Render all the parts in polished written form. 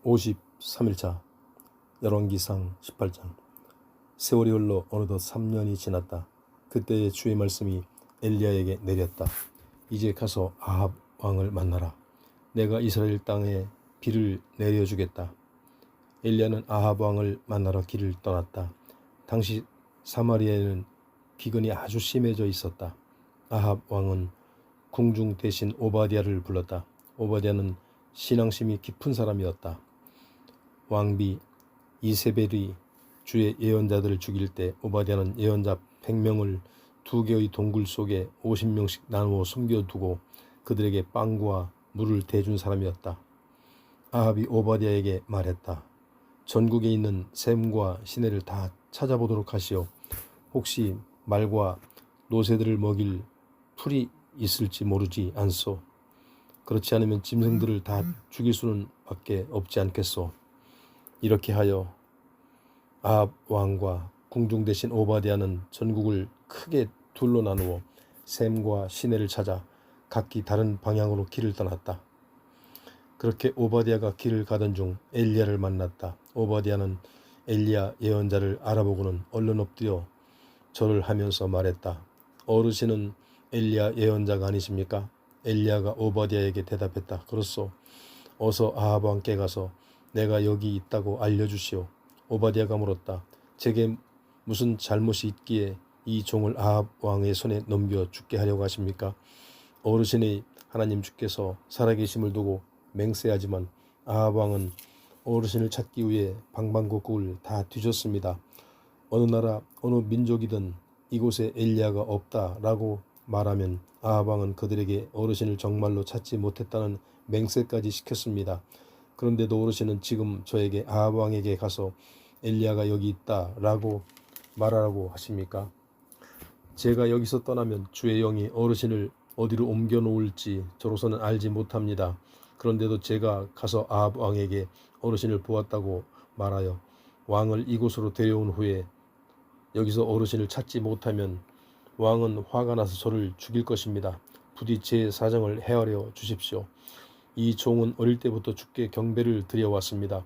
53일차 열왕기상 18장. 세월이 흘러 어느덧 3년이 지났다. 그때에 주의 말씀이 엘리야에게 내렸다. 이제 가서 아합 왕을 만나라. 내가 이스라엘 땅에 비를 내려주겠다. 엘리야는 아합 왕을 만나러 길을 떠났다. 당시 사마리아에는 기근이 아주 심해져 있었다. 아합 왕은 궁중 대신 오바댜를 불렀다. 오바댜는 신앙심이 깊은 사람이었다. 왕비 이세벨이 주의 예언자들을 죽일 때 오바댜는 예언자 100명을 2개의 동굴 속에 50명씩 나누어 숨겨두고 그들에게 빵과 물을 대준 사람이었다. 아합이 오바댜에게 말했다. 전국에 있는 샘과 시내를 다 찾아보도록 하시오. 혹시 말과 노새들을 먹일 풀이 있을지 모르지 않소. 그렇지 않으면 짐승들을 다 죽일 수는 밖에 없지 않겠소. 이렇게 하여 아합 왕과 궁중 대신 오바댜는 전국을 크게 둘로 나누어 샘과 시내를 찾아 각기 다른 방향으로 길을 떠났다. 그렇게 오바댜가 길을 가던 중 엘리야를 만났다. 오바댜는 엘리야 예언자를 알아보고는 얼른 엎드려 절을 하면서 말했다. 어르신은 엘리야 예언자가 아니십니까? 엘리야가 오바댜에게 대답했다. 그렇소. 어서 아합 왕께 가서 내가 여기 있다고 알려주시오. 오바댜가 물었다. 제게 무슨 잘못이 있기에 이 종을 아합 왕의 손에 넘겨 죽게 하려고 하십니까? 어르신의 하나님 주께서 살아계심을 두고 맹세하지만 아합 왕은 어르신을 찾기 위해 방방곡곡을 다 뒤졌습니다. 어느 나라 어느 민족이든 이곳에 엘리야가 없다라고 말하면 아합 왕은 그들에게 어르신을 정말로 찾지 못했다는 맹세까지 시켰습니다. 그런데도 어르신은 지금 저에게 아합 왕에게 가서 엘리야가 여기 있다라고 말하라고 하십니까? 제가 여기서 떠나면 주의 영이 어르신을 어디로 옮겨 놓을지 저로서는 알지 못합니다. 그런데도 제가 가서 아합 왕에게 어르신을 보았다고 말하여 왕을 이곳으로 데려온 후에 여기서 어르신을 찾지 못하면 왕은 화가 나서 저를 죽일 것입니다. 부디 제 사정을 헤아려 주십시오. 이 종은 어릴 때부터 주께 경배를 드려왔습니다.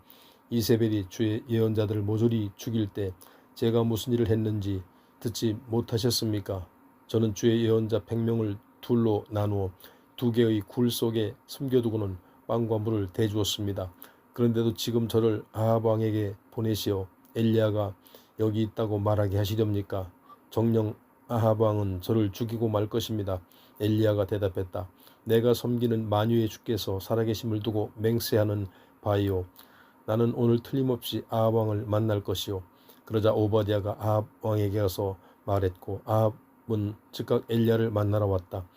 이세벨이 주의 예언자들을 모조리 죽일 때 제가 무슨 일을 했는지 듣지 못하셨습니까? 저는 주의 예언자 100명을 둘로 나누어 2개의 굴 속에 숨겨두고는 빵과 물을 대주었습니다. 그런데도 지금 저를 아합 왕에게 보내시어 엘리야가 여기 있다고 말하게 하시렵니까? 정녕 아합 왕은 저를 죽이고 말 것입니다. 엘리야가 대답했다. 내가 섬기는 만유의 주께서 살아계심을 두고 맹세하는 바이오. 나는 오늘 틀림없이 아합 왕을 만날 것이요. 그러자 오바댜가 아합 왕에게 가서 말했고 아합은 즉각 엘리야를 만나러 왔다.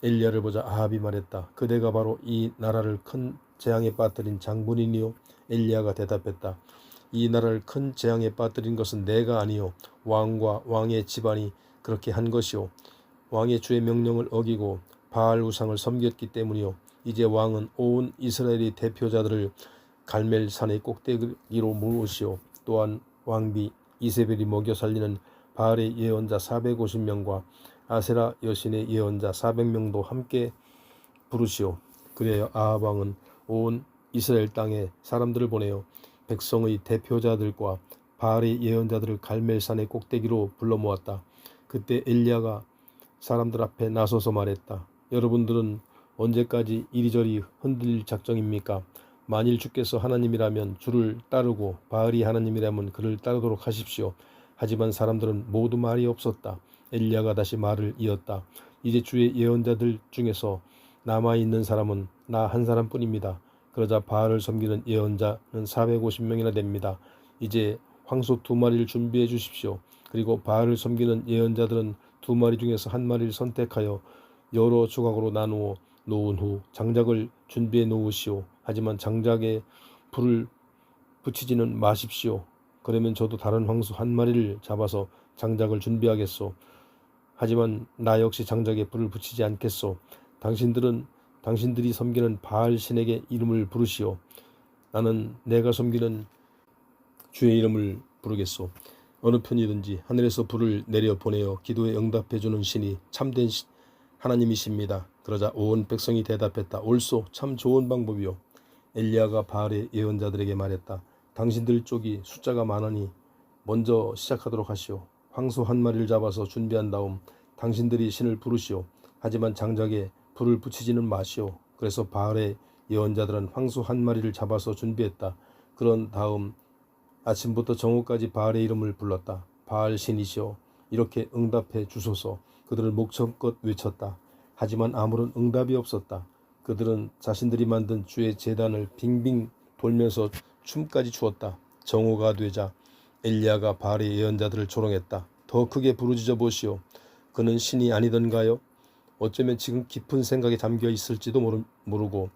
엘리야를 보자 아합이 말했다. 그대가 바로 이 나라를 큰 재앙에 빠뜨린 장본인이요. 엘리야가 대답했다. 이 나라를 큰 재앙에 빠뜨린 것은 내가 아니요 왕과 왕의 집안이 그렇게 한 것이요. 왕의 주의 명령을 어기고 바알 우상을 섬겼기 때문이요. 이제 왕은 온 이스라엘의 대표자들을 갈멜산의 꼭대기로 모으시오. 또한 왕비 이세벨이 먹여 살리는 바알의 예언자 450명과 아세라 여신의 예언자 400명도 함께 부르시오. 그래야 아합 왕은 온 이스라엘 땅에 사람들을 보내어 백성의 대표자들과 바알의 예언자들을 갈멜산의 꼭대기로 불러 모았다. 그때 엘리야가 사람들 앞에 나서서 말했다. 여러분들은 언제까지 이리저리 흔들릴 작정입니까? 만일 주께서 하나님이라면 주를 따르고 바알이 하나님이라면 그를 따르도록 하십시오. 하지만 사람들은 모두 말이 없었다. 엘리야가 다시 말을 이었다. 이제 주의 예언자들 중에서 남아있는 사람은 나 한 사람뿐입니다. 그러자 바알을 섬기는 예언자는 450명이나 됩니다. 이제 황소 2마리를 준비해 주십시오. 그리고 바알을 섬기는 예언자들은 2마리 중에서 1마리를 선택하여 여러 조각으로 나누어 놓은 후 장작을 준비해 놓으시오. 하지만 장작에 불을 붙이지는 마십시오. 그러면 저도 다른 황소 1마리를 잡아서 장작을 준비하겠소. 하지만 나 역시 장작에 불을 붙이지 않겠소. 당신들이 섬기는 바알 신에게 이름을 부르시오. 나는 내가 섬기는 주의 이름을 부르겠소. 어느 편이든지 하늘에서 불을 내려 보내어 기도에 응답해주는 신이 참된 하나님이십니다. 그러자 온 백성이 대답했다. 옳소. 참 좋은 방법이요. 엘리야가 바알의 예언자들에게 말했다. 당신들 쪽이 숫자가 많으니 먼저 시작하도록 하시오. 황소 한 마리를 잡아서 준비한 다음 당신들이 신을 부르시오. 하지만 장작에 불을 붙이지는 마시오. 그래서 바알의 예언자들은 황소 한 마리를 잡아서 준비했다. 그런 다음 아침부터 정오까지 바알의 이름을 불렀다. 바알 신이시여, 이렇게 응답해 주소서. 그들은 목청껏 외쳤다. 하지만 아무런 응답이 없었다. 그들은 자신들이 만든 주의 제단을 빙빙 돌면서 춤까지 추었다. 정오가 되자 엘리야가 바알의 예언자들을 조롱했다. 더 크게 부르짖어 보시오. 그는 신이 아니던가요? 어쩌면 지금 깊은 생각에 잠겨 있을지도 모르고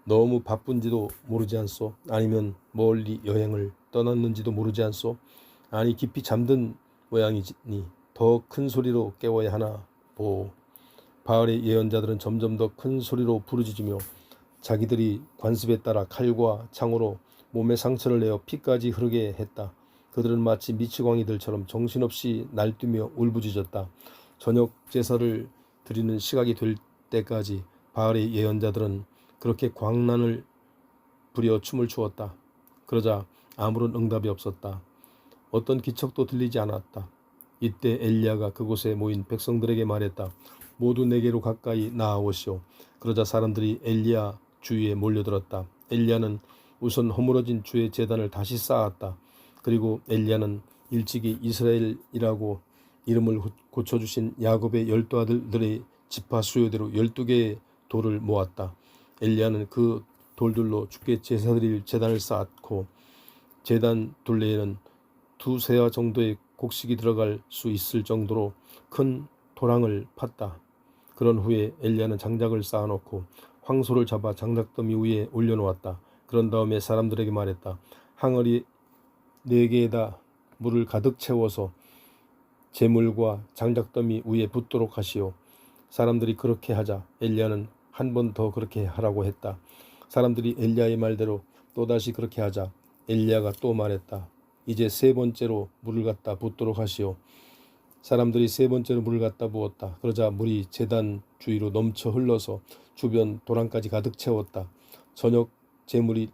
너무 바쁜지도 모르지 않소? 아니면 멀리 여행을 떠났는지도 모르지 않소? 아니 깊이 잠든 모양이니 더 큰 소리로 깨워야 하나 보. 바알의 예언자들은 점점 더 큰 소리로 부르짖으며 자기들이 관습에 따라 칼과 창으로 몸에 상처를 내어 피까지 흐르게 했다. 그들은 마치 미치광이들처럼 정신없이 날뛰며 울부짖었다. 저녁 제사를 드리는 시각이 될 때까지 바알의 예언자들은 그렇게 광란을 부려 춤을 추었다. 그러자 아무런 응답이 없었다. 어떤 기척도 들리지 않았다. 이때 엘리야가 그곳에 모인 백성들에게 말했다. 모두 내게로 가까이 나아오시오. 그러자 사람들이 엘리야 주위에 몰려들었다. 엘리야는 우선 허물어진 주의 제단을 다시 쌓았다. 그리고 엘리야는 일찍이 이스라엘이라고 이름을 고쳐주신 야곱의 12아들들의 지파 수요대로 12개의 돌을 모았다. 엘리야는 그 돌들로 주께 제사드릴 제단을 쌓았고 제단 둘레에는 2세아 정도의 곡식이 들어갈 수 있을 정도로 큰 도랑을 팠다. 그런 후에 엘리야는 장작을 쌓아놓고 황소를 잡아 장작더미 위에 올려놓았다. 그런 다음에 사람들에게 말했다. 항아리 4개에다 물을 가득 채워서 재물과 장작더미 위에 붓도록 하시오. 사람들이 그렇게 하자 엘리야는 한 번 더 그렇게 하라고 했다. 사람들이 엘리야의 말대로 또다시 그렇게 하자 엘리야가 또 말했다. 이제 3번째로 물을 갖다 붓도록 하시오. 사람들이 3번째로 물을 갖다 부었다. 그러자 물이 제단 주위로 넘쳐 흘러서 주변 도랑까지 가득 채웠다. 저녁 제물이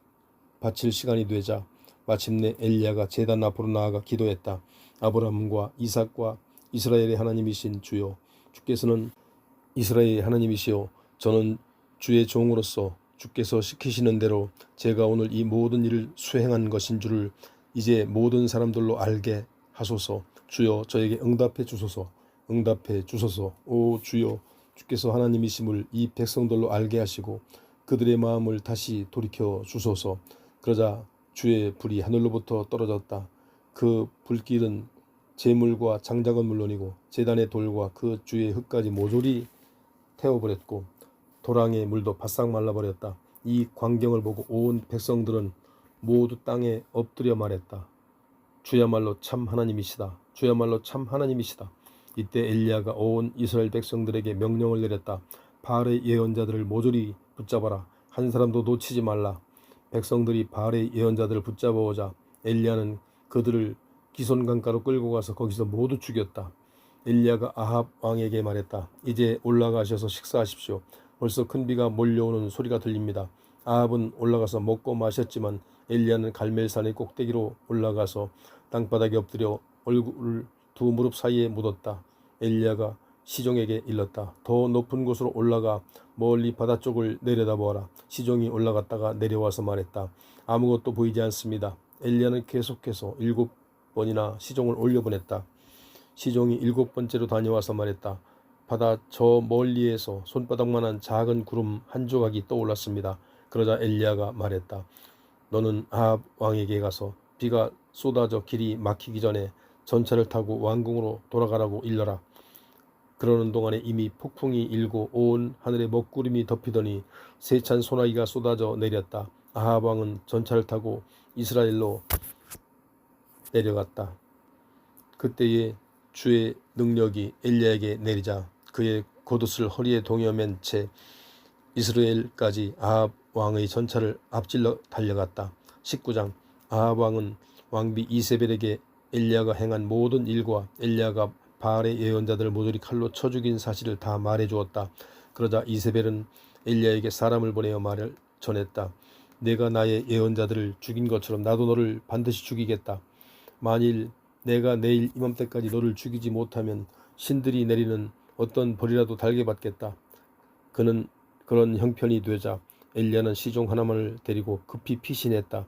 바칠 시간이 되자 마침내 엘리야가 제단 앞으로 나아가 기도했다. 아브라함과 이삭과 이스라엘의 하나님이신 주여, 주께서는 이스라엘의 하나님이시여, 저는 주의 종으로서 주께서 시키시는 대로 제가 오늘 이 모든 일을 수행한 것인 줄을 이제 모든 사람들로 알게 하소서. 주여, 저에게 응답해 주소서. 응답해 주소서. 오 주여, 주께서 하나님이심을 이 백성들로 알게 하시고 그들의 마음을 다시 돌이켜 주소서. 그러자 주의 불이 하늘로부터 떨어졌다. 그 불길은 제물과 장작은 물론이고 제단의 돌과 그 주의 흙까지 모조리 태워버렸고 도랑의 물도 바싹 말라버렸다. 이 광경을 보고 온 백성들은 모두 땅에 엎드려 말했다. 주야말로 참 하나님이시다. 주야말로 참 하나님이시다. 이때 엘리야가 온 이스라엘 백성들에게 명령을 내렸다. 바알의 예언자들을 모조리 붙잡아라. 한 사람도 놓치지 말라. 백성들이 바알의 예언자들을 붙잡아오자 엘리야는 그들을 기손 강가로 끌고 가서 거기서 모두 죽였다. 엘리야가 아합 왕에게 말했다. 이제 올라가셔서 식사하십시오. 벌써 큰 비가 몰려오는 소리가 들립니다. 아합은 올라가서 먹고 마셨지만 엘리야는 갈멜산의 꼭대기로 올라가서 땅바닥에 엎드려 얼굴을 2 무릎 사이에 묻었다. 엘리야가 시종에게 일렀다. 더 높은 곳으로 올라가 멀리 바다 쪽을 내려다보아라. 시종이 올라갔다가 내려와서 말했다. 아무것도 보이지 않습니다. 엘리야는 계속해서 7번이나 시종을 올려보냈다. 시종이 7번째로 다녀와서 말했다. 바다 저 멀리에서 손바닥만한 작은 구름 한 조각이 떠올랐습니다. 그러자 엘리야가 말했다. 너는 아합 왕에게 가서 비가 쏟아져 길이 막히기 전에 전차를 타고 왕궁으로 돌아가라고 일러라. 그러는 동안에 이미 폭풍이 일고 온 하늘에 먹구름이 덮이더니 세찬 소나기가 쏟아져 내렸다. 아합 왕은 전차를 타고 이스라엘로 내려갔다. 그때에 주의 능력이 엘리야에게 내리자 그의 겉옷을 허리에 동여맨 채 이스라엘까지 아합 왕의 전차를 앞질러 달려갔다. 19장. 아합 왕은 왕비 이세벨에게 엘리야가 행한 모든 일과 엘리야가 바알의 예언자들을 모조리 칼로 쳐 죽인 사실을 다 말해 주었다. 그러자 이세벨은 엘리야에게 사람을 보내어 말을 전했다. 내가 나의 예언자들을 죽인 것처럼 나도 너를 반드시 죽이겠다. 만일 내가 내일 이맘때까지 너를 죽이지 못하면 신들이 내리는 어떤 벌이라도 달게 받겠다. 그는 그런 형편이 되자 엘리야는 시종 하나만을 데리고 급히 피신했다.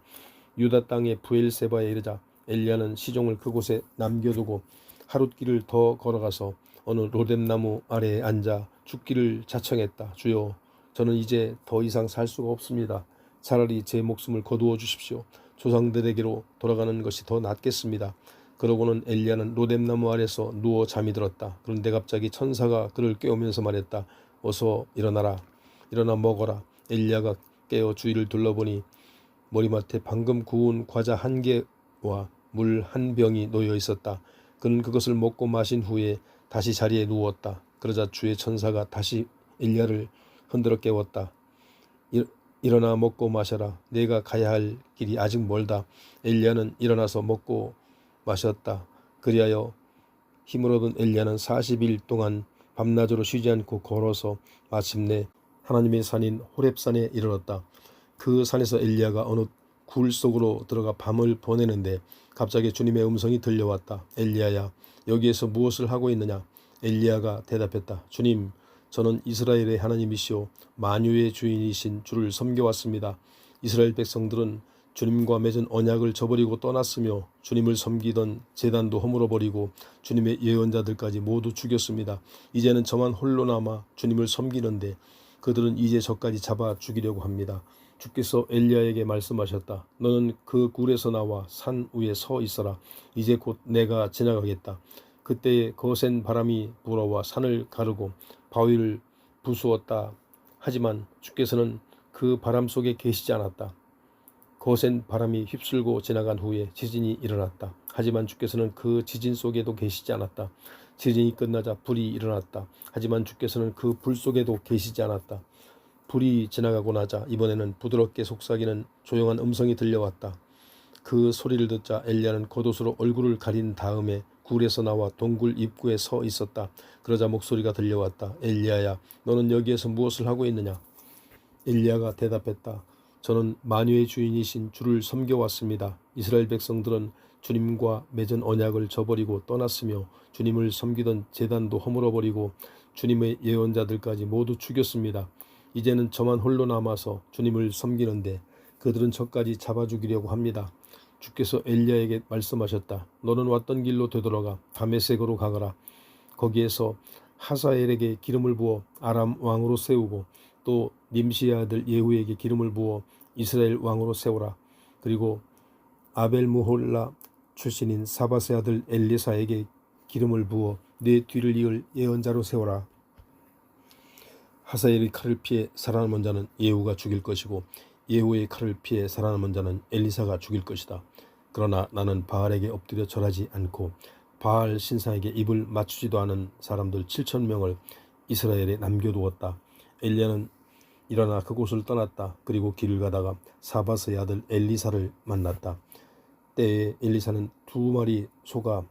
유다 땅의 부엘세바에 이르자 엘리야는 시종을 그곳에 남겨두고 하룻길을 더 걸어가서 어느 로뎀나무 아래에 앉아 죽기를 자청했다. 주여, 저는 이제 더 이상 살 수가 없습니다. 차라리 제 목숨을 거두어 주십시오. 조상들에게로 돌아가는 것이 더 낫겠습니다. 그러고는 엘리야는 로뎀나무 아래서 누워 잠이 들었다. 그런데 갑자기 천사가 그를 깨우면서 말했다. 어서 일어나라. 일어나 먹어라. 엘리야가 깨어 주위를 둘러보니 머리맡에 방금 구운 과자 1개와 물 1병이 놓여 있었다. 그는 그것을 먹고 마신 후에 다시 자리에 누웠다. 그러자 주의 천사가 다시 엘리야를 흔들어 깨웠다. 일어나 먹고 마셔라. 내가 가야 할 길이 아직 멀다. 엘리야는 일어나서 먹고 마셨다. 그리하여 힘을 얻은 엘리야는 40일 동안 밤낮으로 쉬지 않고 걸어서 마침내 하나님의 산인 호렙산에 이르렀다. 그 산에서 엘리야가 어느 굴 속으로 들어가 밤을 보내는데 갑자기 주님의 음성이 들려왔다. 엘리야야, 여기에서 무엇을 하고 있느냐? 엘리야가 대답했다. 주님, 저는 이스라엘의 하나님이시오 만유의 주인이신 주를 섬겨왔습니다. 이스라엘 백성들은 주님과 맺은 언약을 저버리고 떠났으며 주님을 섬기던 제단도 허물어버리고 주님의 예언자들까지 모두 죽였습니다. 이제는 저만 홀로 남아 주님을 섬기는데 그들은 이제 저까지 잡아 죽이려고 합니다. 주께서 엘리야에게 말씀하셨다. 너는 그 굴에서 나와 산 위에 서 있어라. 이제 곧 내가 지나가겠다. 그때에 거센 바람이 불어와 산을 가르고 바위를 부수었다. 하지만 주께서는 그 바람 속에 계시지 않았다. 거센 바람이 휩쓸고 지나간 후에 지진이 일어났다. 하지만 주께서는 그 지진 속에도 계시지 않았다. 지진이 끝나자 불이 일어났다. 하지만 주께서는 그 불 속에도 계시지 않았다. 불이 지나가고 나자 이번에는 부드럽게 속삭이는 조용한 음성이 들려왔다. 그 소리를 듣자 엘리야는 겉옷으로 얼굴을 가린 다음에 굴에서 나와 동굴 입구에 서 있었다. 그러자 목소리가 들려왔다. 엘리야야, 너는 여기에서 무엇을 하고 있느냐? 엘리야가 대답했다. 저는 만유의 주인이신 주를 섬겨왔습니다. 이스라엘 백성들은 주님과 맺은 언약을 저버리고 떠났으며 주님을 섬기던 제단도 허물어버리고 주님의 예언자들까지 모두 죽였습니다. 이제는 저만 홀로 남아서 주님을 섬기는데 그들은 저까지 잡아 죽이려고 합니다. 주께서 엘리야에게 말씀하셨다. 너는 왔던 길로 되돌아가 다메섹으로 가거라. 거기에서 하사엘에게 기름을 부어 아람 왕으로 세우고 또 님시의 아들 예후에게 기름을 부어 이스라엘 왕으로 세우라. 그리고 아벨무홀라 출신인 사밧의 아들 엘리사에게 기름을 부어 내 뒤를 이을 예언자로 세워라. 하사엘의 칼을 피해 살아남은 자는 예후가 죽일 것이고 예후의 칼을 피해 살아남은 자는 엘리사가 죽일 것이다. 그러나 나는 바알에게 엎드려 절하지 않고 바알 신상에게 입을 맞추지도 않은 사람들 7,000명을 이스라엘에 남겨두었다. 엘리야는 일어나 그곳을 떠났다. 그리고 길을 가다가 사밧의 아들 엘리사를 만났다. 때에 엘리사는 2마리 소가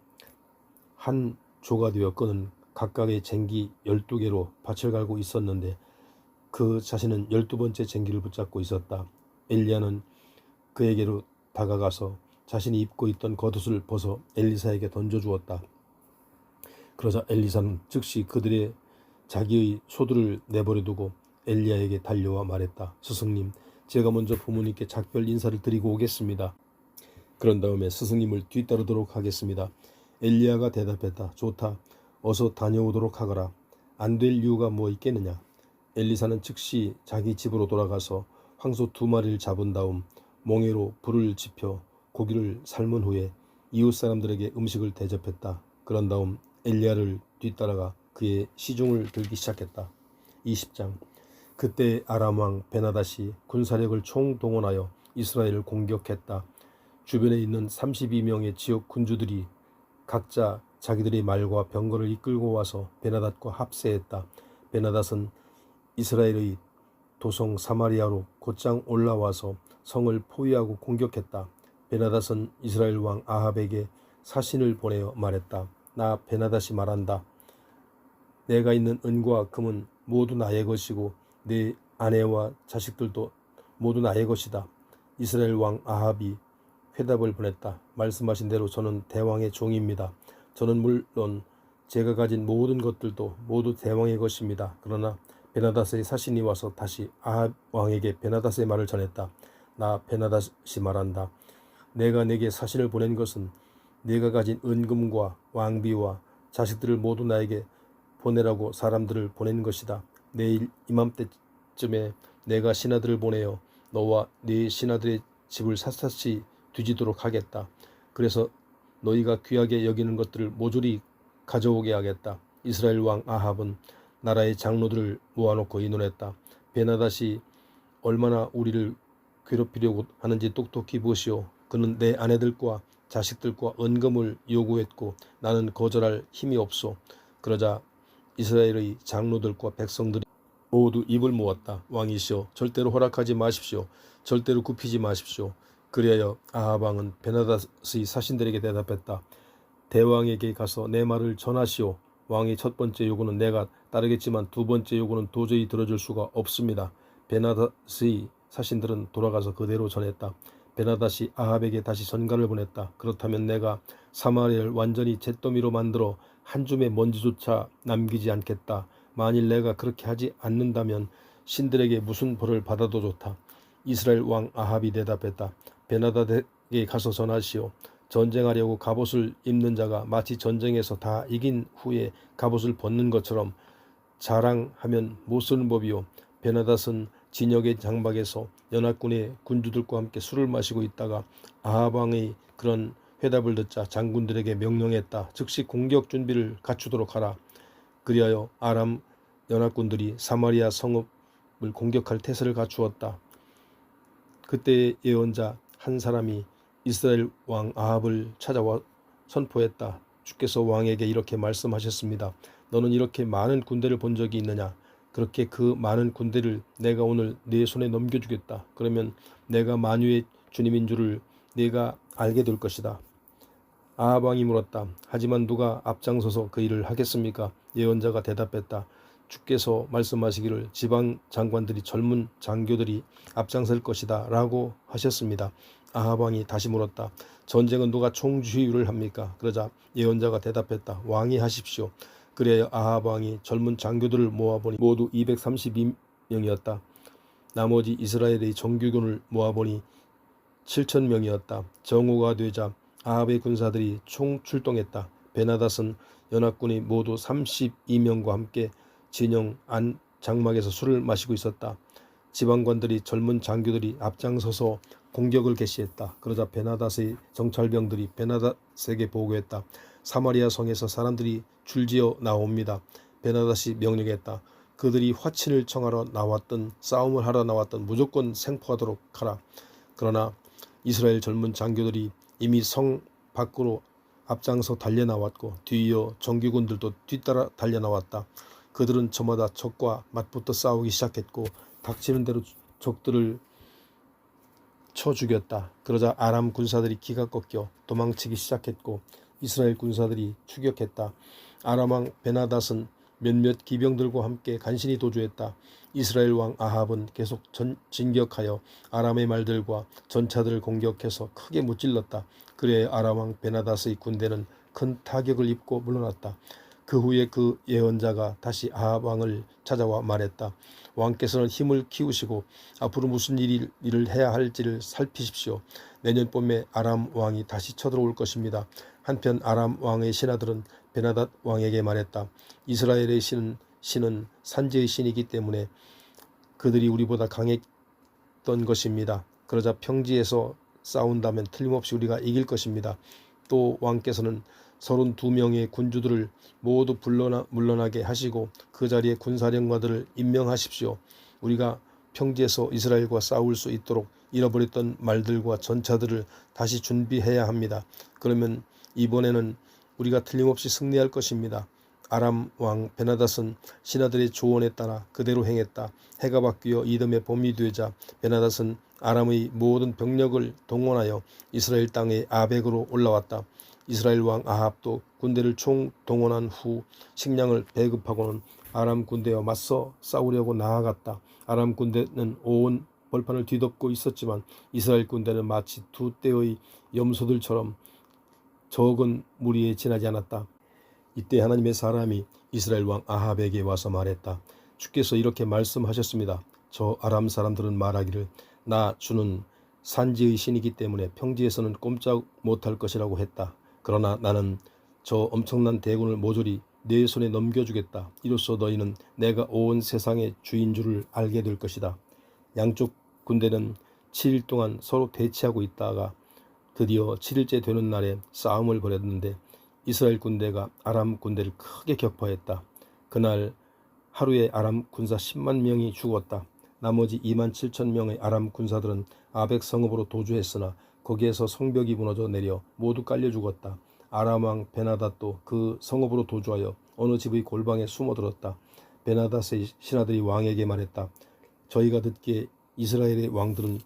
한 조가 되어 끄는 각각의 쟁기 12개로 밭을 갈고 있었는데 그 자신은 12번째 쟁기를 붙잡고 있었다. 엘리야는 그에게로 다가가서 자신이 입고 있던 겉옷을 벗어 엘리사에게 던져주었다. 그러자 엘리사는 즉시 그들의 자기의 소들을 내버려두고 엘리야에게 달려와 말했다. 스승님, 제가 먼저 부모님께 작별 인사를 드리고 오겠습니다. 그런 다음에 스승님을 뒤따르도록 하겠습니다. 엘리야가 대답했다. 좋다. 어서 다녀오도록 하거라. 안 될 이유가 뭐 있겠느냐. 엘리사는 즉시 자기 집으로 돌아가서 황소 2마리를 잡은 다음 몽에로 불을 지펴 고기를 삶은 후에 이웃 사람들에게 음식을 대접했다. 그런 다음 엘리야를 뒤따라가 그의 시중을 들기 시작했다. 20장. 그때 아람 왕 베나닷이 군사력을 총동원하여 이스라엘을 공격했다. 주변에 있는 32명의 지역 군주들이 각자 자기들의 말과 병거를 이끌고 와서 베나닷과 합세했다. 베나닷은 이스라엘의 도성 사마리아로 곧장 올라와서 성을 포위하고 공격했다. 베나닷은 이스라엘 왕 아합에게 사신을 보내어 말했다. 나 베나닷이 말한다. 내가 있는 은과 금은 모두 나의 것이고 내 아내와 자식들도 모두 나의 것이다. 이스라엘 왕 아합이 회답을 보냈다. 말씀하신 대로 저는 대왕의 종입니다. 저는 물론 제가 가진 모든 것들도 모두 대왕의 것입니다. 그러나 베나닷의 사신이 와서 다시 아합 왕에게 베나닷의 말을 전했다. 나 베나닷이 말한다. 내가 내게 사신을 보낸 것은 네가 가진 은금과 왕비와 자식들을 모두 나에게 보내라고 사람들을 보낸 것이다. 내일 이맘때쯤에 내가 신하들을 보내어 너와 네 신하들의 집을 샅샅이 뒤지도록 하겠다. 그래서 너희가 귀하게 여기는 것들을 모조리 가져오게 하겠다. 이스라엘 왕 아합은 나라의 장로들을 모아놓고 의논했다. 베나닷이 얼마나 우리를 괴롭히려고 하는지 똑똑히 보시오. 그는 내 아내들과 자식들과 은금을 요구했고 나는 거절할 힘이 없소. 그러자 이스라엘의 장로들과 백성들이 모두 입을 모았다. 왕이시여, 절대로 허락하지 마십시오. 절대로 굽히지 마십시오. 그리하여 아합 왕은 베나닷의 사신들에게 대답했다. 대왕에게 가서 내 말을 전하시오. 왕의 첫 번째 요구는 내가 따르겠지만 두 번째 요구는 도저히 들어줄 수가 없습니다. 베나닷의 사신들은 돌아가서 그대로 전했다. 베나닷이 아합에게 다시 전가를 보냈다. 그렇다면 내가 사마리아를 완전히 잿더미로 만들어 한 줌의 먼지조차 남기지 않겠다. 만일 내가 그렇게 하지 않는다면 신들에게 무슨 벌을 받아도 좋다. 이스라엘 왕 아합이 대답했다. 베나닷에게 가서 전하시오. 전쟁하려고 갑옷을 입는 자가 마치 전쟁에서 다 이긴 후에 갑옷을 벗는 것처럼 자랑하면 못 쓰는 법이요. 베나닷은 진역의 장막에서 연합군의 군주들과 함께 술을 마시고 있다가 아합 왕의 그런 회답을 듣자 장군들에게 명령했다. 즉시 공격 준비를 갖추도록 하라. 그리하여 아람 연합군들이 사마리아 성읍을 공격할 태세를 갖추었다. 그때 예언자 한 사람이 이스라엘 왕 아합을 찾아와 선포했다. 주께서 왕에게 이렇게 말씀하셨습니다. 너는 이렇게 많은 군대를 본 적이 있느냐? 그렇게 그 많은 군대를 내가 오늘 네 손에 넘겨주겠다. 그러면 내가 만유의 주님인 줄을 네가 알게 될 것이다. 아합 왕이 물었다. 하지만 누가 앞장서서 그 일을 하겠습니까? 예언자가 대답했다. 주께서 말씀하시기를 지방 장관들이 젊은 장교들이 앞장설 것이다 라고 하셨습니다. 아합 왕이 다시 물었다. 전쟁은 누가 총주휘를 합니까? 그러자 예언자가 대답했다. 왕이 하십시오. 그래야 아합 왕이 젊은 장교들을 모아보니 모두 232명이었다. 나머지 이스라엘의 정규군을 모아보니 7,000명이었다. 정오가 되자 아합의 군사들이 총출동했다. 베나닷은 연합군이 모두 32명과 함께 진영 안 장막에서 술을 마시고 있었다. 지방관들이 젊은 장교들이 앞장서서 공격을 개시했다. 그러자 베나닷의 정찰병들이 베나닷에게 보고했다. 사마리아 성에서 사람들이 줄지어 나옵니다. 베나닷이 명령했다. 그들이 화친을 청하러 나왔던 싸움을 하러 나왔던 무조건 생포하도록 하라. 그러나 이스라엘 젊은 장교들이 이미 성 밖으로 앞장서 달려나왔고 뒤이어 정규군들도 뒤따라 달려나왔다. 그들은 저마다 적과 맞붙어 싸우기 시작했고 닥치는 대로 적들을 쳐 죽였다. 그러자 아람 군사들이 기가 꺾여 도망치기 시작했고 이스라엘 군사들이 추격했다. 아람 왕 베나닷은 몇몇 기병들과 함께 간신히 도주했다. 이스라엘 왕 아합은 계속 진격하여 아람의 말들과 전차들을 공격해서 크게 무찔렀다. 그래 아람 왕 베나닷의 군대는 큰 타격을 입고 물러났다. 그 후에 그 예언자가 다시 아합 왕을 찾아와 말했다. 왕께서는 힘을 키우시고 앞으로 무슨 일을 해야 할지를 살피십시오. 내년 봄에 아람 왕이 다시 쳐들어올 것입니다. 한편 아람 왕의 신하들은 베나닷 왕에게 말했다. 이스라엘의 신은 산지의 신이기 때문에 그들이 우리보다 강했던 것입니다. 그러자 평지에서 싸운다면 틀림없이 우리가 이길 것입니다. 또 왕께서는 32명의 군주들을 모두 물러나게 하시고 그 자리에 군사령관들을 임명하십시오. 우리가 평지에서 이스라엘과 싸울 수 있도록 잃어버렸던 말들과 전차들을 다시 준비해야 합니다. 그러면 이번에는 우리가 틀림없이 승리할 것입니다. 아람 왕 베나닷은 신하들의 조언에 따라 그대로 행했다. 해가 바뀌어 이듬해 봄이 되자 베나닷은 아람의 모든 병력을 동원하여 이스라엘 땅의 아벡으로 올라왔다. 이스라엘 왕 아합도 군대를 총동원한 후 식량을 배급하고는 아람 군대와 맞서 싸우려고 나아갔다. 아람 군대는 온 벌판을 뒤덮고 있었지만 이스라엘 군대는 마치 두 떼의 염소들처럼 적은 무리에 지나지 않았다. 이때 하나님의 사람이 이스라엘 왕 아합에게 와서 말했다. 주께서 이렇게 말씀하셨습니다. 저 아람 사람들은 말하기를 나 주는 산지의 신이기 때문에 평지에서는 꼼짝 못할 것이라고 했다. 그러나 나는 저 엄청난 대군을 모조리 내 손에 넘겨주겠다. 이로써 너희는 내가 온 세상의 주인 줄을 알게 될 것이다. 양쪽 군대는 7일 동안 서로 대치하고 있다가 드디어 7일째 되는 날에 싸움을 벌였는데 이스라엘 군대가 아람 군대를 크게 격파했다. 그날 하루에 아람 군사 10만 명이 죽었다. 나머지 2만 7천 명의 아람 군사들은 아벡 성읍으로 도주했으나 거기에서 성벽이 무너져 내려 모두 깔려 죽었다. 아람 왕 베나닷도 그 성읍으로 도주하여 어느 집의 골방에 숨어들었다. 베나닷의 신하들이 왕에게 말했다. 저희가 듣기에 이스라엘의 왕들은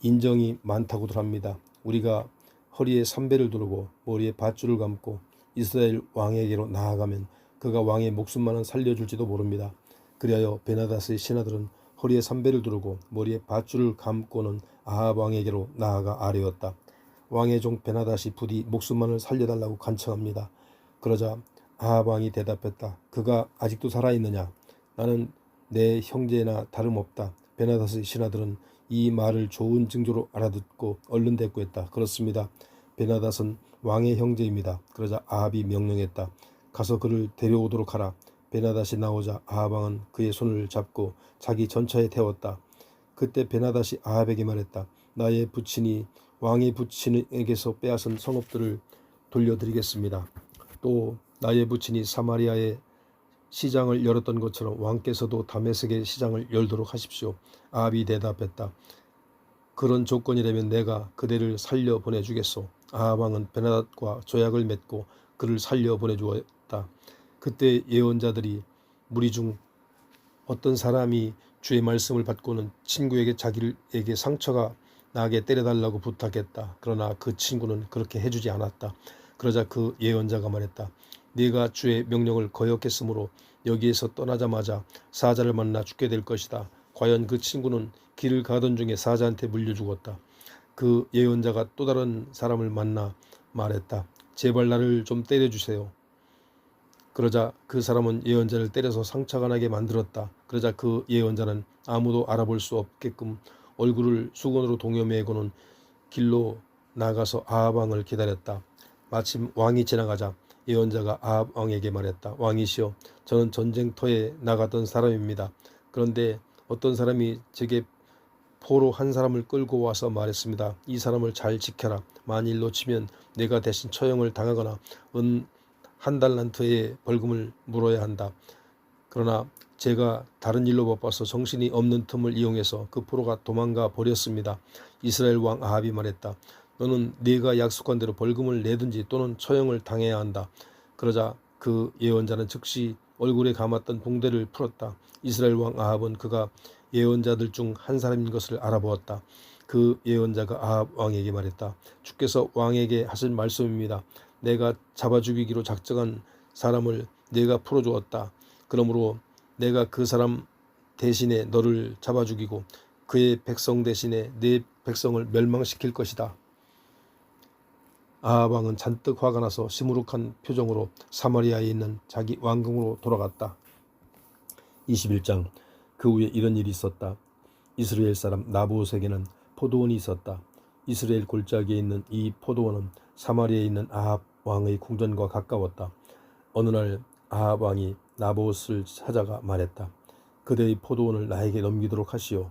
인정이 많다고들 합니다. 우리가 허리에 삼배를 두르고 머리에 밧줄을 감고 이스라엘 왕에게로 나아가면 그가 왕의 목숨만은 살려줄지도 모릅니다. 그리하여 베나닷의 신하들은 허리에 삼배를 두르고 머리에 밧줄을 감고는 아합 왕에게로 나아가 아뢰었다. 왕의 종 베나닷이 부디 목숨만을 살려달라고 간청합니다. 그러자 아합 왕이 대답했다. 그가 아직도 살아있느냐? 나는 내 형제나 다름없다. 베나닷의 신하들은 이 말을 좋은 징조로 알아듣고 얼른 대꾸했다. 그렇습니다. 베나닷은 왕의 형제입니다. 그러자 아합이 명령했다. 가서 그를 데려오도록 하라. 베나닷이 나오자 아합 왕은 그의 손을 잡고 자기 전차에 태웠다. 그때 베나닷이 아합에게 말했다. 나의 부친이 왕의 부친에게서 빼앗은 성읍들을 돌려드리겠습니다. 또 나의 부친이 사마리아의 시장을 열었던 것처럼 왕께서도 다메섹의 시장을 열도록 하십시오. 아합이 대답했다. 그런 조건이라면 내가 그대를 살려 보내주겠소. 아합 왕은 베나닷과 조약을 맺고 그를 살려 보내주었다. 그때 예언자들이 무리 중 어떤 사람이 주의 말씀을 받고는 친구에게 자기에게 상처가 나게 때려달라고 부탁했다. 그러나 그 친구는 그렇게 해주지 않았다. 그러자 그 예언자가 말했다. 네가 주의 명령을 거역했으므로 여기에서 떠나자마자 사자를 만나 죽게 될 것이다. 과연 그 친구는 길을 가던 중에 사자한테 물려 죽었다. 그 예언자가 또 다른 사람을 만나 말했다. 제발 나를 좀 때려주세요. 그러자 그 사람은 예언자를 때려서 상처가 나게 만들었다. 그러자 그 예언자는 아무도 알아볼 수 없게끔 얼굴을 수건으로 동여매고는 길로 나가서 아합 왕을 기다렸다. 마침 왕이 지나가자 예언자가 아합 왕에게 말했다. 왕이시여, 저는 전쟁터에 나갔던 사람입니다. 그런데 어떤 사람이 제게 포로 한 사람을 끌고 와서 말했습니다. 이 사람을 잘 지켜라. 만일 놓치면 내가 대신 처형을 당하거나 은 한 달란트의 벌금을 물어야 한다. 그러나 제가 다른 일로 바빠서 정신이 없는 틈을 이용해서 그 포로가 도망가 버렸습니다. 이스라엘 왕 아합이 말했다. 너는 네가 약속한 대로 벌금을 내든지 또는 처형을 당해야 한다. 그러자 그 예언자는 즉시 얼굴에 감았던 붕대를 풀었다. 이스라엘 왕 아합은 그가 예언자들 중 한 사람인 것을 알아보았다. 그 예언자가 아합 왕에게 말했다. 주께서 왕에게 하신 말씀입니다. 내가 잡아 죽이기로 작정한 사람을 내가 풀어주었다. 그러므로 내가 그 사람 대신에 너를 잡아 죽이고 그의 백성 대신에 네 백성을 멸망시킬 것이다. 아합 왕은 잔뜩 화가 나서 시무룩한 표정으로 사마리아에 있는 자기 왕궁으로 돌아갔다. 21장. 그 후에 이런 일이 있었다. 이스라엘 사람 나봇에게는 포도원이 있었다. 이스라엘 골짜기에 있는 이 포도원은 사마리아에 있는 아합 왕의 궁전과 가까웠다. 어느 날 아합 왕이 나봇을 찾아가 말했다. 그대의 포도원을 나에게 넘기도록 하시오.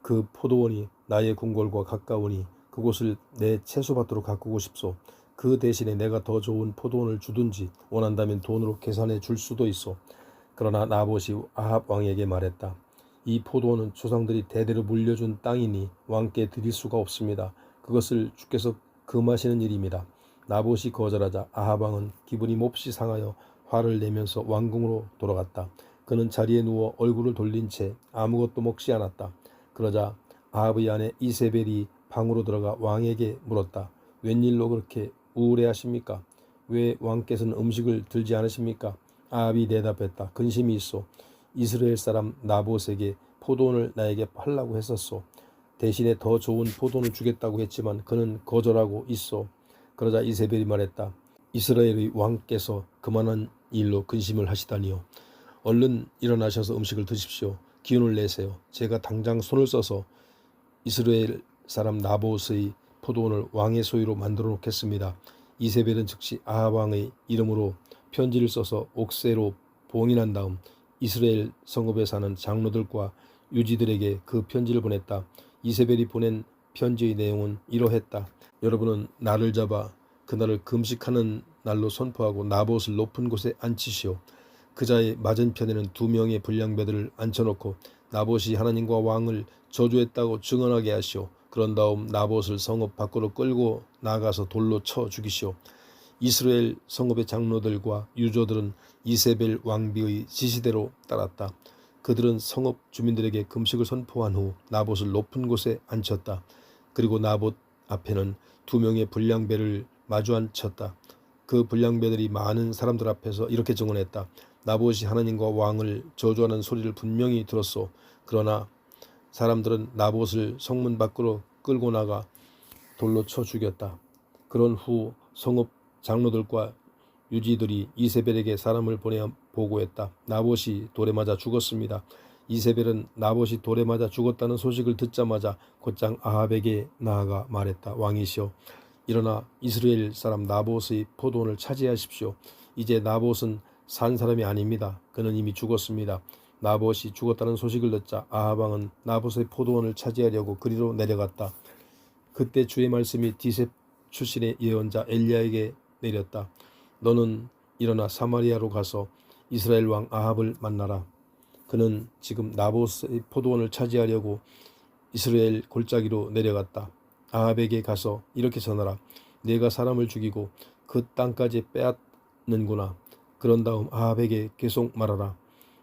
그 포도원이 나의 궁궐과 가까우니 그곳을 내 채소밭으로 가꾸고 싶소. 그 대신에 내가 더 좋은 포도원을 주든지 원한다면 돈으로 계산해 줄 수도 있소. 그러나 나봇이 아합 왕에게 말했다. 이 포도원은 조상들이 대대로 물려준 땅이니 왕께 드릴 수가 없습니다. 그것을 주께서 금하시는 일입니다. 나봇이 거절하자 아합 왕은 기분이 몹시 상하여 화를 내면서 왕궁으로 돌아갔다. 그는 자리에 누워 얼굴을 돌린 채 아무것도 먹지 않았다. 그러자 아합의 아내 이세벨이 방으로 들어가 왕에게 물었다. 웬일로 그렇게 우울해하십니까? 왜 왕께서는 음식을 들지 않으십니까? 아합이 대답했다. 근심이 있어. 이스라엘 사람 나봇에게 포도원을 나에게 팔라고 했었소. 대신에 더 좋은 포도원을 주겠다고 했지만 그는 거절하고 있소. 그러자 이세벨이 말했다. 이스라엘의 왕께서 그만한 일로 근심을 하시다니요. 얼른 일어나셔서 음식을 드십시오. 기운을 내세요. 제가 당장 손을 써서 이스라엘 사람 나봇의 포도원을 왕의 소유로 만들어 놓겠습니다. 이세벨은 즉시 아합 왕의 이름으로 편지를 써서 옥새로 봉인한 다음 이스라엘 성읍에 사는 장로들과 유지들에게 그 편지를 보냈다. 이세벨이 보낸 편지의 내용은 이러했다. 여러분은 날을 잡아 그날을 금식하는 날로 선포하고 나봇을 높은 곳에 앉히시오. 그자의 맞은편에는 2명의 불량배들을 앉혀놓고 나봇이 하나님과 왕을 저주했다고 증언하게 하시오. 그런 다음 나봇을 성읍 밖으로 끌고 나가서 돌로 쳐 죽이시오. 이스라엘 성읍의 장로들과 유저들은 이세벨 왕비의 지시대로 따랐다. 그들은 성읍 주민들에게 금식을 선포한 후 나봇을 높은 곳에 앉혔다. 그리고 나봇 앞에는 2명의 불량배를 마주 앉혔다. 그 불량배들이 많은 사람들 앞에서 이렇게 증언했다. 나봇이 하나님과 왕을 저주하는 소리를 분명히 들었소. 그러나 사람들은 나봇을 성문 밖으로 끌고 나가 돌로 쳐 죽였다. 그런 후 성읍 장로들과 유지들이 이세벨에게 사람을 보내 보고했다. 나봇이 돌에 맞아 죽었습니다. 이세벨은 나봇이 돌에 맞아 죽었다는 소식을 듣자마자 곧장 아합에게 나아가 말했다. 왕이시여, 일어나 이스라엘 사람 나봇의 포도원을 차지하십시오. 이제 나봇은 산 사람이 아닙니다. 그는 이미 죽었습니다. 나봇이 죽었다는 소식을 듣자 아합 왕은 나봇의 포도원을 차지하려고 그리로 내려갔다. 그때 주의 말씀이 디셉 출신의 예언자 엘리야에게 내렸다. 너는 일어나 사마리아로 가서 이스라엘 왕 아합을 만나라. 그는 지금 나봇의 포도원을 차지하려고 이스라엘 골짜기로 내려갔다. 아합에게 가서 이렇게 전하라. 내가 사람을 죽이고 그 땅까지 빼앗는구나. 그런 다음 아합에게 계속 말하라.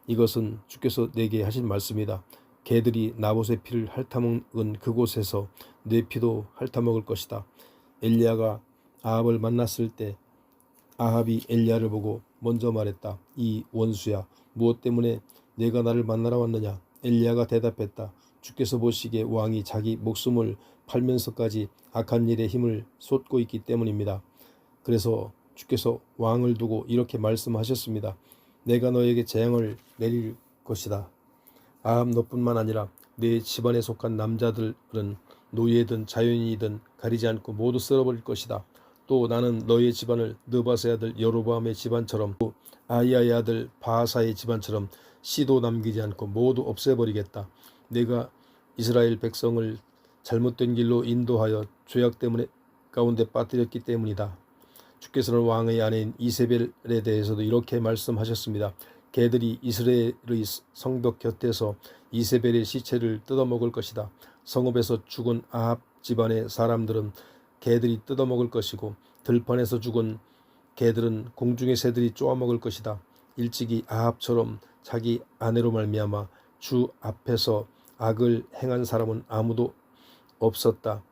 이것은 주께서 내게 하신 말씀이다. 개들이 나봇의 피를 핥아먹은 그곳에서 내 피도 핥아먹을 것이다. 엘리야가 아합을 만났을 때 아합이 엘리야를 보고 먼저 말했다. 이 원수야, 무엇 때문에 내가 나를 만나러 왔느냐? 엘리야가 대답했다. 주께서 보시기에 왕이 자기 목숨을 팔면서까지 악한 일에 힘을 쏟고 있기 때문입니다. 그래서 주께서 왕을 두고 이렇게 말씀하셨습니다. 내가 너에게 재앙을 내릴 것이다. 아합 너뿐만 아니라 네 집안에 속한 남자들은 노예든 자연인이든 가리지 않고 모두 쓸어버릴 것이다. 또 나는 너의 집안을 느바스의 아들 여로보암의 집안처럼 또 아히야의 아들 바하사의 집안처럼 씨도 남기지 않고 모두 없애버리겠다. 내가 이스라엘 백성을 잘못된 길로 인도하여 죄악 때문에 가운데 빠뜨렸기 때문이다. 주께서는 왕의 아내인 이세벨에 대해서도 이렇게 말씀하셨습니다. 개들이 이스라엘의 성벽 곁에서 이세벨의 시체를 뜯어먹을 것이다. 성읍에서 죽은 아합 집안의 사람들은 개들이 뜯어먹을 것이고 들판에서 죽은 개들은 공중의 새들이 쪼아먹을 것이다. 일찍이 아합처럼 자기 아내로 말미암아 주 앞에서 악을 행한 사람은 아무도 없었다.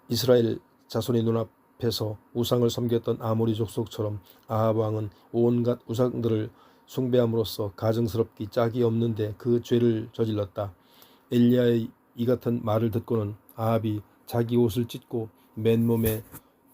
이스라엘 자손의 눈앞에서 우상을 섬겼던 아모리 족속처럼 아합 왕은 온갖 우상들을 숭배함으로써 가증스럽기 짝이 없는데 그 죄를 저질렀다. 엘리야의 이 같은 말을 듣고는 아합이 자기 옷을 찢고 맨몸에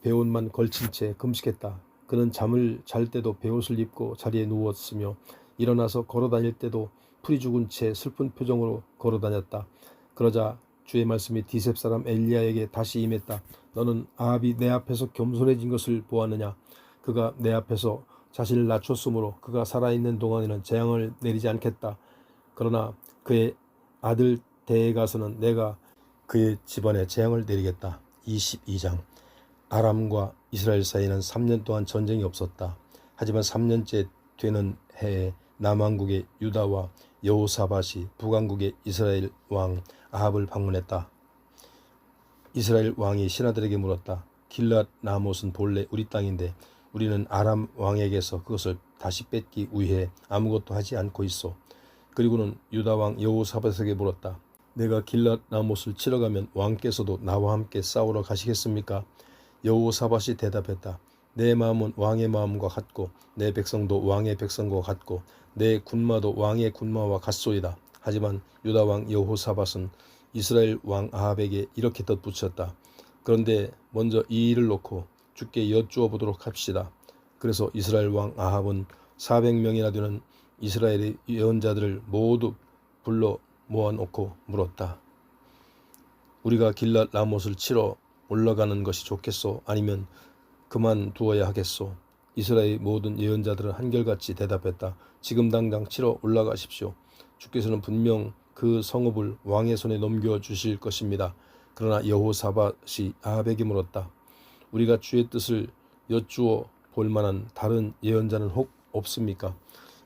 베옷만 걸친 채 금식했다. 그는 잠을 잘 때도 베옷을 입고 자리에 누웠으며 일어나서 걸어다닐 때도 풀이 죽은 채 슬픈 표정으로 걸어다녔다. 그러자 주의 말씀이 디셉 사람 엘리야에게 다시 임했다. 너는 아합이 내 앞에서 겸손해진 것을 보았느냐? 그가 내 앞에서 자신을 낮췄으므로 그가 살아있는 동안에는 재앙을 내리지 않겠다. 그러나 그의 아들 대에 가서는 내가 그의 집안에 재앙을 내리겠다. 22장. 아람과 이스라엘 사이에는 3년 동안 전쟁이 없었다. 하지만 3년째 되는 해에 남왕국의 유다와 여호사밧이 북왕국의 이스라엘 왕 아합을 방문했다. 이스라엘 왕이 신하들에게 물었다. 길랏 라못은 본래 우리 땅인데 우리는 아람 왕에게서 그것을 다시 뺏기 위해 아무것도 하지 않고 있어. 그리고는 유다 왕 여호사밧에게 물었다. 내가 길랏 라못을 치러 가면 왕께서도 나와 함께 싸우러 가시겠습니까? 여호사밧이 대답했다. 내 마음은 왕의 마음과 같고 내 백성도 왕의 백성과 같고 내 군마도 왕의 군마와 같소이다. 하지만 유다 왕 여호사밧은 이스라엘 왕 아합에게 이렇게 덧붙였다. 그런데 먼저 이 일을 놓고 주께 여쭈어 보도록 합시다. 그래서 이스라엘 왕 아합은 400명이나 되는 이스라엘의 예언자들을 모두 불러 모아놓고 물었다. 우리가 길랏 라못을 치러 올라가는 것이 좋겠소? 아니면 그만두어야 하겠소? 이스라엘 모든 예언자들은 한결같이 대답했다. 지금 당장 치러 올라가십시오. 주께서는 분명 그 성읍을 왕의 손에 넘겨주실 것입니다. 그러나 여호사밧이 아합에게 물었다. 우리가 주의 뜻을 여쭈어 볼 만한 다른 예언자는 혹 없습니까?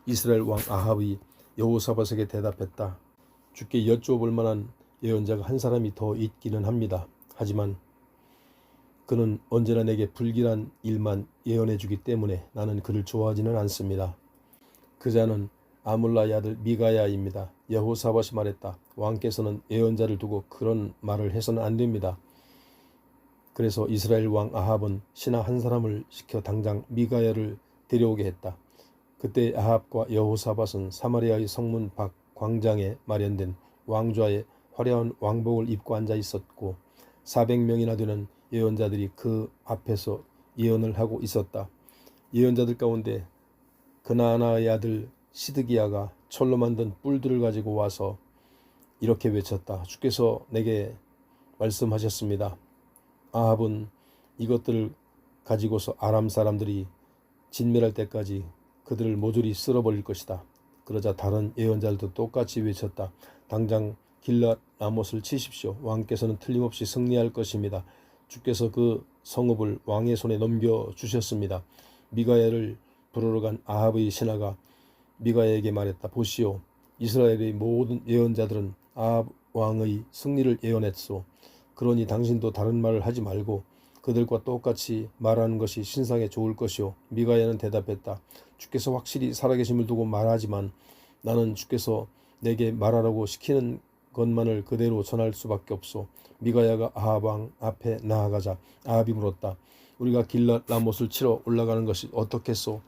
이스라엘 왕 아합이 여호사밧에게 대답했다. 주께 여쭈어 볼 만한 예언자가 한 사람이 더 있기는 합니다. 하지만 그는 언제나 내게 불길한 일만 예언해 주기 때문에 나는 그를 좋아하지는 않습니다. 그 자는 아몰라의 아들 미가야입니다. 여호사밧이 말했다. 왕께서는 예언자를 두고 그런 말을 해서는 안 됩니다. 그래서 이스라엘 왕 아합은 신하 한 사람을 시켜 당장 미가야를 데려오게 했다. 그때 아합과 여호사밧은 사마리아의 성문 밖 광장에 마련된 왕좌에 화려한 왕복을 입고 앉아 있었고 400명이나 되는 예언자들이 그 앞에서 예언을 하고 있었다. 예언자들 가운데 그나아나의 아들 시드기야가 철로 만든 뿔들을 가지고 와서 이렇게 외쳤다. 주께서 내게 말씀하셨습니다. 아합은 이것들을 가지고서 아람 사람들이 진멸할 때까지 그들을 모조리 쓸어버릴 것이다. 그러자 다른 예언자들도 똑같이 외쳤다. 당장 길랏 라못을 치십시오. 왕께서는 틀림없이 승리할 것입니다. 주께서 그 성읍을 왕의 손에 넘겨주셨습니다. 미가야를 부르러 간 아합의 신하가 미가야에게 말했다. 보시오. 이스라엘의 모든 예언자들은 아합 왕의 승리를 예언했소. 그러니 당신도 다른 말을 하지 말고 그들과 똑같이 말하는 것이 신상에 좋을 것이오. 미가야는 대답했다. 주께서 확실히 살아계심을 두고 말하지만 나는 주께서 내게 말하라고 시키는 것만을 그대로 전할 수밖에 없소. 미가야가 아합 왕 앞에 나아가자 아합이 물었다. 우리가 길랏 라못을 치러 올라가는 것이 어떻겠소?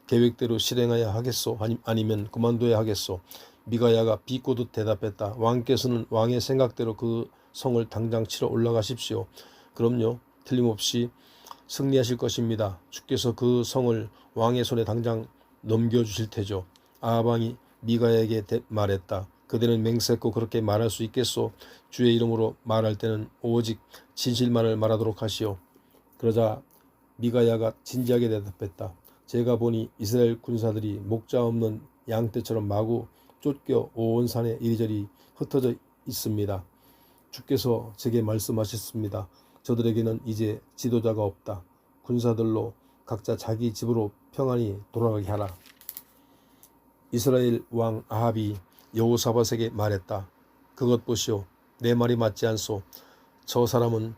계획대로 실행해야 하겠소? 아니면 그만둬야 하겠소? 미가야가 비꼬듯 대답했다. 왕께서는 왕의 생각대로 그 성을 당장 치러 올라가십시오. 그럼요. 틀림없이 승리하실 것입니다. 주께서 그 성을 왕의 손에 당장 넘겨주실 테죠. 아합 왕이 미가야에게 말했다. 그대는 맹세코 그렇게 말할 수 있겠소? 주의 이름으로 말할 때는 오직 진실만을 말하도록 하시오. 그러자 미가야가 진지하게 대답했다. 제가 보니 이스라엘 군사들이 목자 없는 양떼처럼 마구 쫓겨 온 산에 이리저리 흩어져 있습니다. 주께서 제게 말씀하셨습니다. 저들에게는 이제 지도자가 없다. 군사들로 각자 자기 집으로 평안히 돌아가게 하라. 이스라엘 왕 아합이 여호사밧에게 말했다. 그것 보시오. 내 말이 맞지 않소. 저 사람은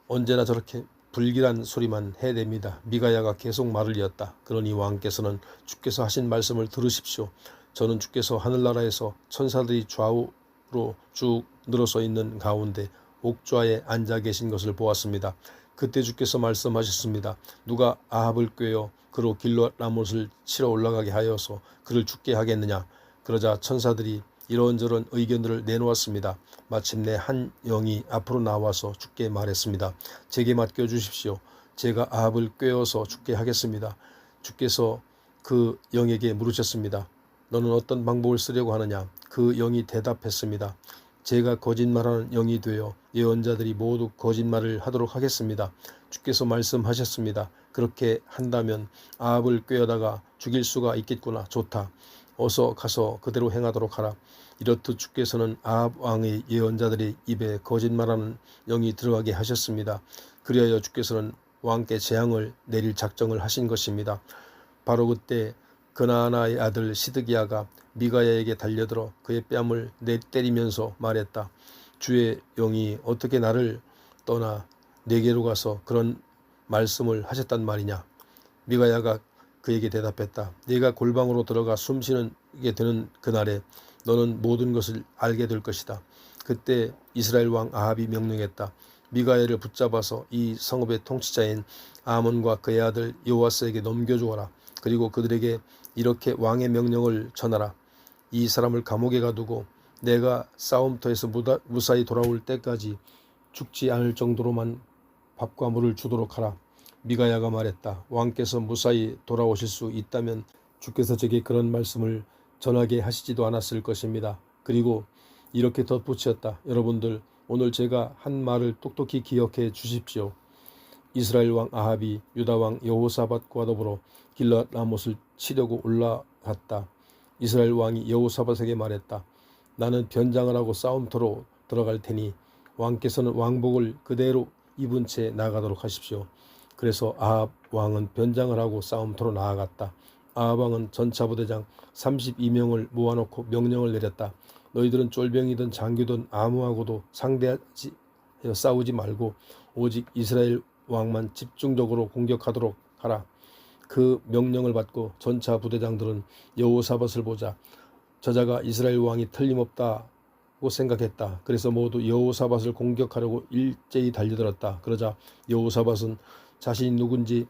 언제나 저렇게 불길한 소리만 해댑니다. 미가야가 계속 말을 이었다. 그러니 왕께서는 주께서 하신 말씀을 들으십시오. 저는 주께서 하늘나라에서 천사들이 좌우로 쭉 늘어서 있는 가운데 옥좌에 앉아 계신 것을 보았습니다. 그때 주께서 말씀하셨습니다. 누가 아합을 꾀어 그로 길랏 라못을 치러 올라가게 하여서 그를 죽게 하겠느냐. 그러자 천사들이 이런저런 의견들을 내놓았습니다. 마침내 한 영이 앞으로 나와서 주께 말했습니다. 제게 맡겨주십시오. 제가 아합을 꾀어서 죽게 하겠습니다. 주께서 그 영에게 물으셨습니다. 너는 어떤 방법을 쓰려고 하느냐? 그 영이 대답했습니다. 제가 거짓말하는 영이 되어 예언자들이 모두 거짓말을 하도록 하겠습니다. 주께서 말씀하셨습니다. 그렇게 한다면 아합을 꾀어다가 죽일 수가 있겠구나. 좋다. 어서 가서 그대로 행하도록 하라. 이렇듯 주께서는 아합 왕의 예언자들의 입에 거짓말하는 영이 들어가게 하셨습니다. 그리하여 주께서는 왕께 재앙을 내릴 작정을 하신 것입니다. 바로 그때 그나아나의 아들 시드기야가 미가야에게 달려들어 그의 뺨을 때리면서 말했다. 주의 영이 어떻게 나를 떠나 내게로 가서 그런 말씀을 하셨단 말이냐. 미가야가 그에게 대답했다. 네가 골방으로 들어가 숨쉬게 되는 그날에 너는 모든 것을 알게 될 것이다. 그때 이스라엘 왕 아합이 명령했다. 미가야를 붙잡아서 이 성읍의 통치자인 아몬과 그의 아들 요아스에게 넘겨주어라. 그리고 그들에게 이렇게 왕의 명령을 전하라. 이 사람을 감옥에 가두고 내가 싸움터에서 무사히 돌아올 때까지 죽지 않을 정도로만 밥과 물을 주도록 하라. 미가야가 말했다. 왕께서 무사히 돌아오실 수 있다면 주께서 제게 그런 말씀을 전하게 하시지도 않았을 것입니다. 그리고 이렇게 덧붙였다. 여러분들, 오늘 제가 한 말을 똑똑히 기억해 주십시오. 이스라엘 왕 아합이 유다 왕 여호사밧과 더불어 길앗 라못을 치려고 올라갔다. 이스라엘 왕이 여호사밧에게 말했다. 나는 변장을 하고 싸움터로 들어갈 테니 왕께서는 왕복을 그대로 입은 채 나가도록 하십시오. 그래서 아합 왕은 변장을 하고 싸움터로 나아갔다. 아합 왕은 전차부대장 32명을 모아놓고 명령을 내렸다. 너희들은 쫄병이든 장교든 아무하고도 상대하지 싸우지 말고 오직 이스라엘 왕만 집중적으로 공격하도록 하라. 그 명령을 받고 전차 부대장들은 여호사밧을 보자 저자가 이스라엘 왕이 틀림없다고 생각했다. 그래서 모두 여호사밧을 공격하려고 일제히 달려들었다. 그러자 여호사밧은 자신이 누군지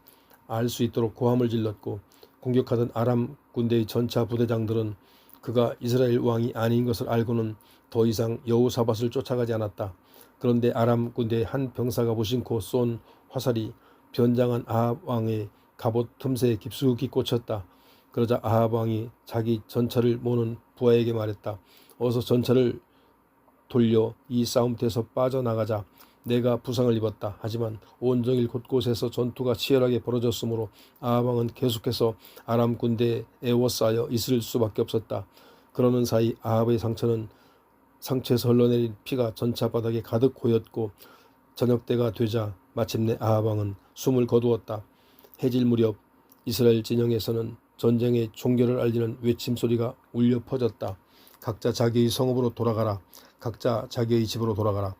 알 수 있도록 고함을 질렀고 공격하던 아람 군대의 전차 부대장들은 그가 이스라엘 왕이 아닌 것을 알고는 더 이상 여호사밧을 쫓아가지 않았다. 그런데 아람 군대의 한 병사가 무심코 쏜 화살이 변장한 아합 왕의 갑옷 틈새에 깊숙이 꽂혔다. 그러자 아합 왕이 자기 전차를 모는 부하에게 말했다. 어서 전차를 돌려 이 싸움터에서 빠져나가자. 내가 부상을 입었다. 하지만 온종일 곳곳에서 전투가 치열하게 벌어졌으므로 아합 왕은 계속해서 아람 군대에 에워싸여 있을 수밖에 없었다. 그러는 사이 아합의 상처에서 흘러내린 피가 전차 바닥에 가득 고였고 저녁때가 되자 마침내 아합 왕은 숨을 거두었다. 해질 무렵 이스라엘 진영에서는 전쟁의 종결을 알리는 외침소리가 울려 퍼졌다. 각자 자기의 성읍으로 돌아가라. 각자 자기의 집으로 돌아가라.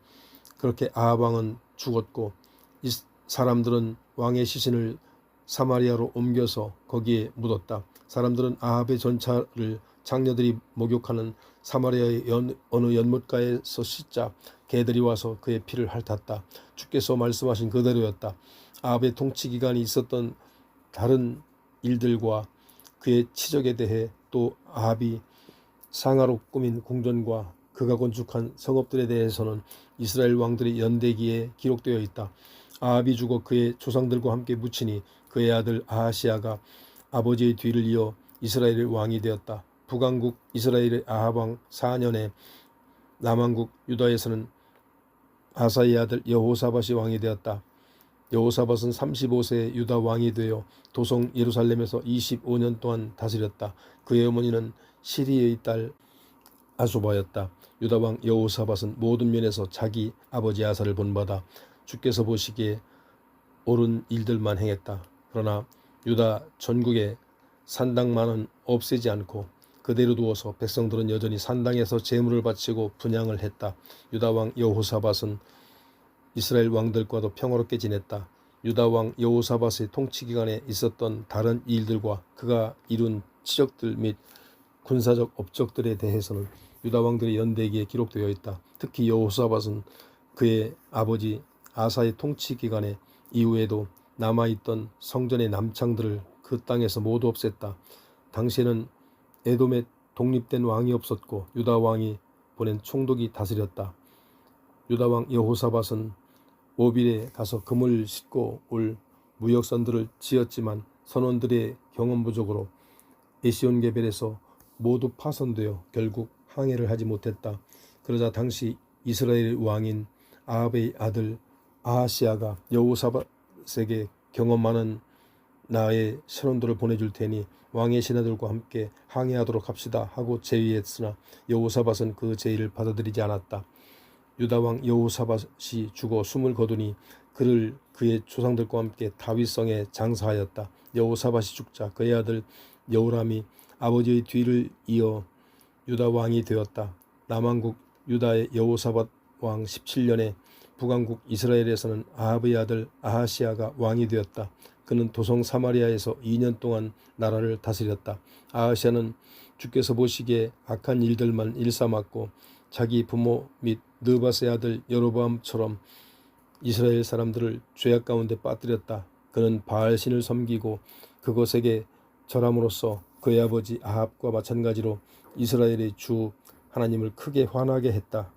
그렇게 아합 왕은 죽었고 이 사람들은 왕의 시신을 사마리아로 옮겨서 거기에 묻었다. 사람들은 아합의 전차를 장녀들이 목욕하는 사마리아의 어느 연못가에서 씻자 개들이 와서 그의 피를 핥았다. 주께서 말씀하신 그대로였다. 아합의 통치 기간이 있었던 다른 일들과 그의 치적에 대해 또 아합이 상하로 꾸민 궁전과 그가 건축한 성읍들에 대해서는 이스라엘 왕들의 연대기에 기록되어 있다. 아합이 죽어 그의 조상들과 함께 묻히니 그의 아들 아하시아가 아버지의 뒤를 이어 이스라엘의 왕이 되었다. 북왕국 이스라엘의 아합 왕 4년에 남왕국 유다에서는 아사의 아들 여호사밧이 왕이 되었다. 여호사밧은 35세에 유다 왕이 되어 도성 예루살렘에서 25년 동안 다스렸다. 그의 어머니는 시리의 딸 아수바였다. 유다 왕 여호사밧은 모든 면에서 자기 아버지 아사를 본받아 주께서 보시기에 옳은 일들만 행했다. 그러나 유다 전국에 산당만은 없애지 않고 그대로 두어서 백성들은 여전히 산당에서 제물을 바치고 분향을 했다. 유다 왕 여호사밧은 이스라엘 왕들과도 평화롭게 지냈다. 유다 왕 여호사밧의 통치 기간에 있었던 다른 일들과 그가 이룬 치적들 및 군사적 업적들에 대해서는 유다 왕들의 연대기에 기록되어 있다. 특히 여호사밧은 그의 아버지 아사의 통치 기간에 이후에도 남아있던 성전의 남창들을 그 땅에서 모두 없앴다. 당시에는 에돔에 독립된 왕이 없었고 유다 왕이 보낸 총독이 다스렸다. 유다 왕 여호사밧은 오빌에 가서 금을 싣고 올 무역선들을 지었지만 선원들의 경험 부족으로 에시온게벨에서 모두 파손되어 결국 항해를 하지 못했다. 그러자 당시 이스라엘 왕인 아합의 아들 아하시아가 여호사밧에게 경험 많은 나의 선원들을 보내줄 테니 왕의 신하들과 함께 항해하도록 합시다 하고 제의했으나 여호사밧은 그 제의를 받아들이지 않았다. 유다 왕 여호사밧이 죽어 숨을 거두니 그를 그의 조상들과 함께 다윗성에 장사하였다. 여호사밧이 죽자 그의 아들 여호람이 아버지의 뒤를 이어 유다 왕이 되었다. 남왕국 유다의 여호사밧 왕 17년에 북왕국 이스라엘에서는 아합의 아들 아하시아가 왕이 되었다. 그는 도성 사마리아에서 2년 동안 나라를 다스렸다. 아하시아는 주께서 보시기에 악한 일들만 일삼았고 자기 부모 및 느밧의 아들 여로보암처럼 이스라엘 사람들을 죄악 가운데 빠뜨렸다. 그는 바알신을 섬기고 그것에게 절함으로써 그의 아버지 아합과 마찬가지로 이스라엘의 주 하나님을 크게 화나게 했다.